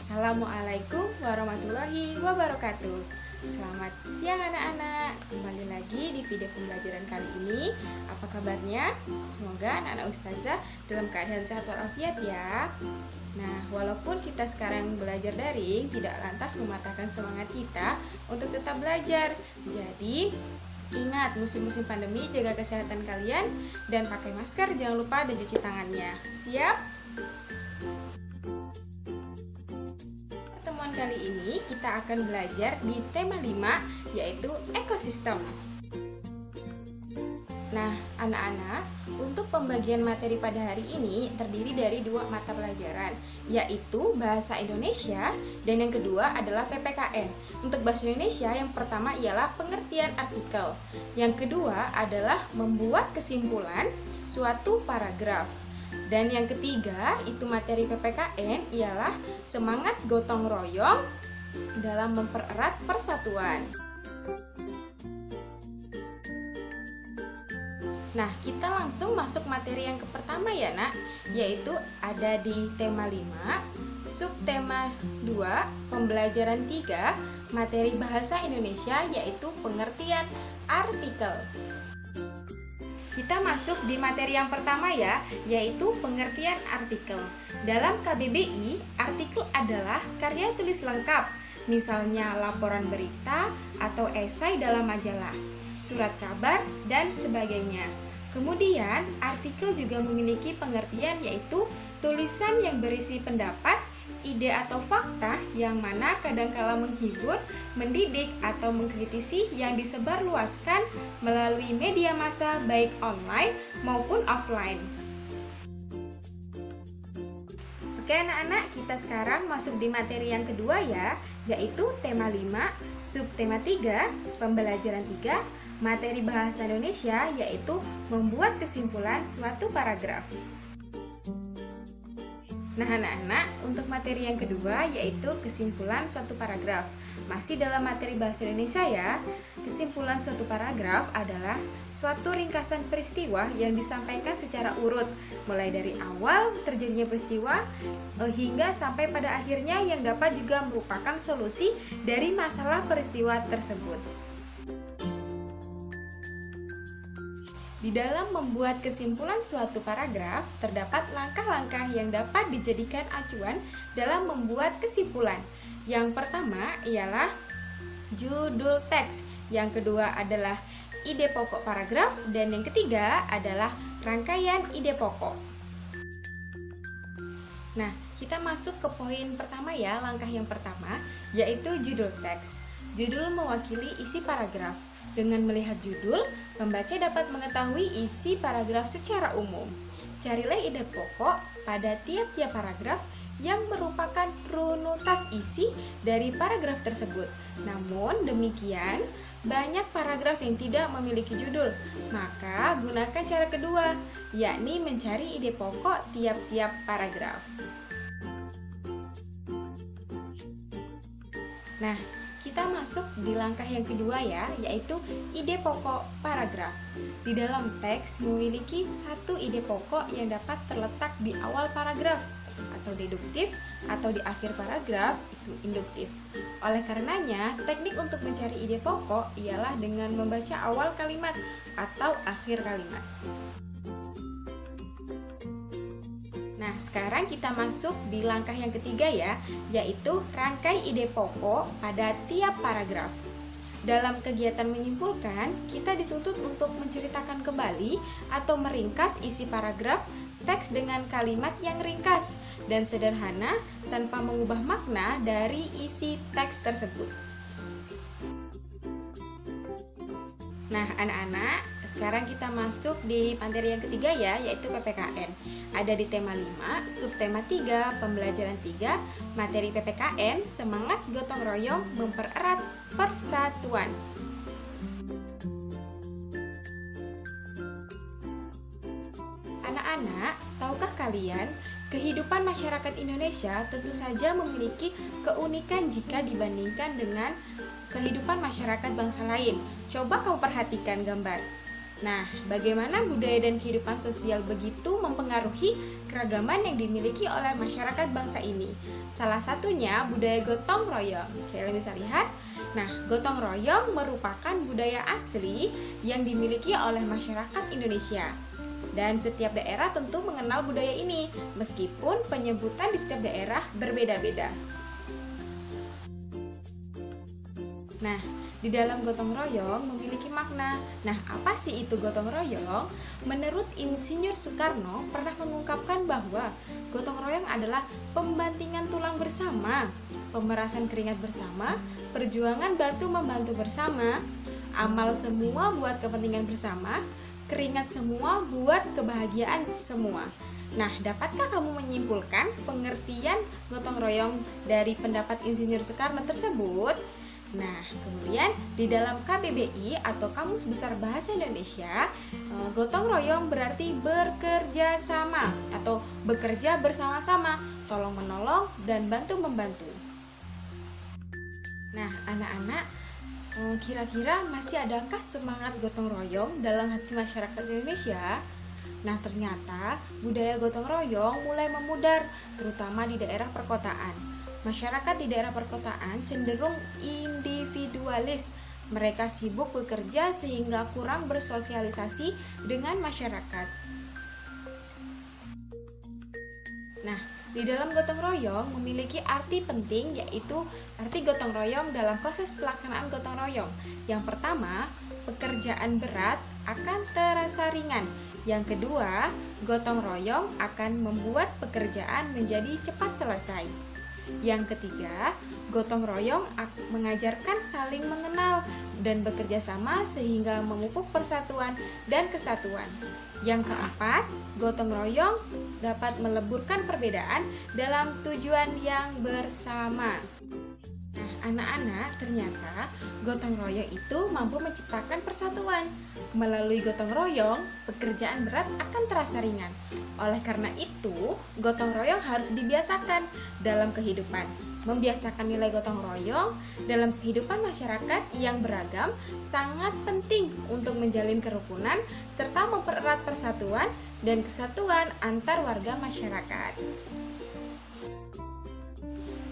Assalamualaikum warahmatullahi wabarakatuh. Selamat siang anak-anak. Kembali lagi di video pembelajaran kali ini. Apa kabarnya? Semoga anak-anak ustazah dalam keadaan sehat walafiat ya. Nah, walaupun kita sekarang belajar daring, tidak lantas mematahkan semangat kita untuk tetap belajar. Jadi, ingat, musim-musim pandemi jaga kesehatan kalian dan pakai masker, jangan lupa dan cuci tangannya. Siap? Pertemuan kali ini kita akan belajar di tema 5, yaitu ekosistem. Nah, anak-anak, untuk pembagian materi pada hari ini terdiri dari 2 mata pelajaran, yaitu Bahasa Indonesia dan yang kedua adalah PPKN. Untuk Bahasa Indonesia, yang pertama ialah pengertian artikel. Yang kedua adalah membuat kesimpulan suatu paragraf. Dan yang ketiga, itu materi PPKN ialah semangat gotong royong dalam mempererat persatuan. Nah, kita langsung masuk materi yang pertama ya nak, yaitu ada di tema 5, subtema 2, pembelajaran 3, materi Bahasa Indonesia, yaitu pengertian artikel. Kita masuk di materi yang pertama ya, yaitu pengertian artikel. Dalam KBBI, artikel adalah karya tulis lengkap, misalnya laporan berita atau esai dalam majalah, surat kabar, dan sebagainya. Kemudian, artikel juga memiliki pengertian yaitu tulisan yang berisi pendapat, ide atau fakta yang mana kadangkala menghibur, mendidik, atau mengkritisi yang disebarluaskan melalui media massa baik online maupun offline. Oke anak-anak, kita sekarang masuk di materi yang kedua ya, yaitu tema 5, subtema 3, pembelajaran 3, materi Bahasa Indonesia, yaitu membuat kesimpulan suatu paragraf. Nah anak-anak, untuk materi yang kedua yaitu kesimpulan suatu paragraf. Masih dalam materi Bahasa Indonesia ya. Kesimpulan suatu paragraf adalah suatu ringkasan peristiwa yang disampaikan secara urut, mulai dari awal terjadinya peristiwa hingga sampai pada akhirnya, yang dapat juga merupakan solusi dari masalah peristiwa tersebut. Di dalam membuat kesimpulan suatu paragraf, terdapat langkah-langkah yang dapat dijadikan acuan dalam membuat kesimpulan. Yang pertama ialah judul teks, yang kedua adalah ide pokok paragraf, dan yang ketiga adalah rangkaian ide pokok. Nah, kita masuk ke poin pertama ya, langkah yang pertama, yaitu judul teks. Judul mewakili isi paragraf. Dengan melihat judul, pembaca dapat mengetahui isi paragraf secara umum. Carilah ide pokok pada tiap-tiap paragraf yang merupakan runutas isi dari paragraf tersebut. Namun demikian, banyak paragraf yang tidak memiliki judul. Maka gunakan cara kedua, yakni mencari ide pokok tiap-tiap paragraf. Nah, kita masuk di langkah yang kedua ya, yaitu ide pokok paragraf. Di dalam teks memiliki satu ide pokok yang dapat terletak di awal paragraf atau deduktif, atau di akhir paragraf itu induktif. Oleh karenanya, teknik untuk mencari ide pokok ialah dengan membaca awal kalimat atau akhir kalimat. Nah, sekarang kita masuk di langkah yang ketiga ya, yaitu rangkai ide pokok pada tiap paragraf. Dalam kegiatan menyimpulkan, kita dituntut untuk menceritakan kembali atau meringkas isi paragraf teks dengan kalimat yang ringkas dan sederhana tanpa mengubah makna dari isi teks tersebut. Nah anak-anak, sekarang kita masuk di materi yang ketiga ya, yaitu PPKN. Ada di tema 5, subtema 3, pembelajaran 3, materi PPKN, semangat gotong royong mempererat persatuan. Anak-anak, tahukah kalian, kehidupan masyarakat Indonesia tentu saja memiliki keunikan jika dibandingkan dengan kehidupan masyarakat bangsa lain. Coba kamu perhatikan gambar. Nah, bagaimana budaya dan kehidupan sosial begitu mempengaruhi keragaman yang dimiliki oleh masyarakat bangsa ini? Salah satunya budaya gotong royong. Kalian bisa lihat. Nah, gotong royong merupakan budaya asli yang dimiliki oleh masyarakat Indonesia. Dan setiap daerah tentu mengenal budaya ini, meskipun penyebutan di setiap daerah berbeda-beda. Nah, di dalam gotong royong memiliki makna. Nah, apa sih itu gotong royong? Menurut Insinyur Soekarno pernah mengungkapkan bahwa gotong royong adalah pembantingan tulang bersama, pemerasan keringat bersama, perjuangan bantu-membantu bersama, amal semua buat kepentingan bersama, keringat semua buat kebahagiaan semua. Nah, dapatkah kamu menyimpulkan pengertian gotong royong dari pendapat Insinyur Soekarno tersebut? Nah, kemudian di dalam KBBI atau Kamus Besar Bahasa Indonesia, gotong royong berarti bekerja sama atau bekerja bersama-sama, tolong menolong dan bantu membantu. Nah, anak-anak, kira-kira masih adakah semangat gotong royong dalam hati masyarakat Indonesia? Nah, ternyata budaya gotong royong mulai memudar, terutama di daerah perkotaan. Masyarakat di daerah perkotaan cenderung individualis. Mereka sibuk bekerja sehingga kurang bersosialisasi dengan masyarakat. Nah, di dalam gotong royong memiliki arti penting, yaitu arti gotong royong dalam proses pelaksanaan gotong royong. Yang pertama, pekerjaan berat akan terasa ringan. Yang kedua, gotong royong akan membuat pekerjaan menjadi cepat selesai. Yang ketiga, gotong royong mengajarkan saling mengenal dan bekerja sama sehingga memupuk persatuan dan kesatuan. Yang keempat, gotong royong dapat meleburkan perbedaan dalam tujuan yang bersama. Nah, anak-anak, ternyata gotong royong itu mampu menciptakan persatuan. Melalui gotong royong, pekerjaan berat akan terasa ringan. Oleh karena itu, gotong royong harus dibiasakan dalam kehidupan. Membiasakan nilai gotong royong dalam kehidupan masyarakat yang beragam sangat penting untuk menjalin kerukunan serta mempererat persatuan dan kesatuan antar warga masyarakat.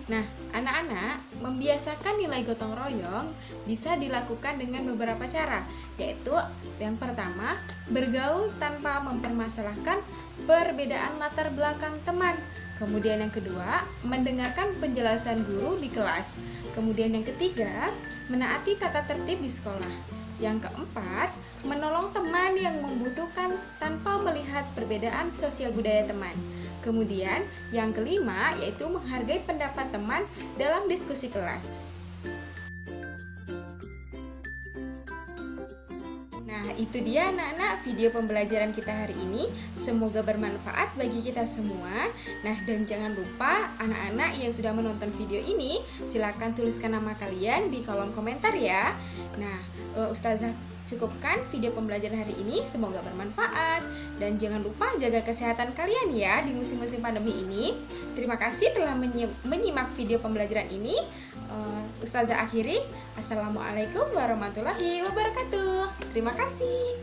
Nah, anak-anak, membiasakan nilai gotong royong bisa dilakukan dengan beberapa cara, yaitu yang pertama, bergaul tanpa mempermasalahkan perbedaan latar belakang teman. Kemudian yang kedua, mendengarkan penjelasan guru di kelas. Kemudian yang ketiga, menaati tata tertib di sekolah. Yang keempat, menolong teman yang membutuhkan tanpa melihat perbedaan sosial budaya teman. Kemudian yang kelima, yaitu menghargai pendapat teman dalam diskusi kelas. Nah, itu dia anak-anak video pembelajaran kita hari ini. Semoga bermanfaat bagi kita semua. Nah, dan jangan lupa anak-anak yang sudah menonton video ini, silakan tuliskan nama kalian di kolom komentar ya. Nah, Ustazah cukupkan video pembelajaran hari ini, semoga bermanfaat. Dan jangan lupa jaga kesehatan kalian ya di musim-musim pandemi ini. Terima kasih telah menyimak video pembelajaran ini. Ustazah akhiri, Assalamualaikum warahmatullahi wabarakatuh. Terima kasih.